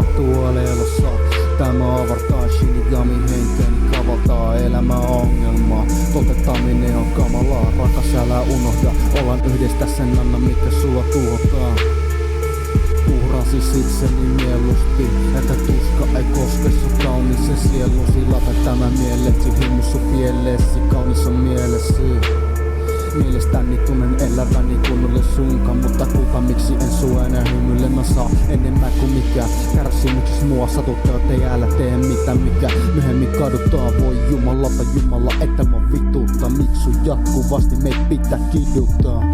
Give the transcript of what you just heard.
sattuu aleelossa. Tämä avartaa Shinigami henkeeni kavaltaa elämä ongelmaa. Totettaminen on kamalaa, rakas älä unohda. Ollaan yhdessä sen anna mikä sua tuhotaan. Uhrasis itseni mielusti, että tuska ei koske sun kaunisen sielusi. Lata tämä mielesi, hymy sun pieleesi, kaunis on mielesi. Mielestäni tunnen eläväni kun olen sunkaan, mutta kuka miksi en sua enää hymyille mä saa enemmän kuin mikä. Kärsimyksessä mua satuttaa, ei älä tee mitään mikä myöhemmin kaduttaa. Voi jumalata jumala, että mä vituttaa, miksi sun jatkuvasti meit pitää kiduttaa.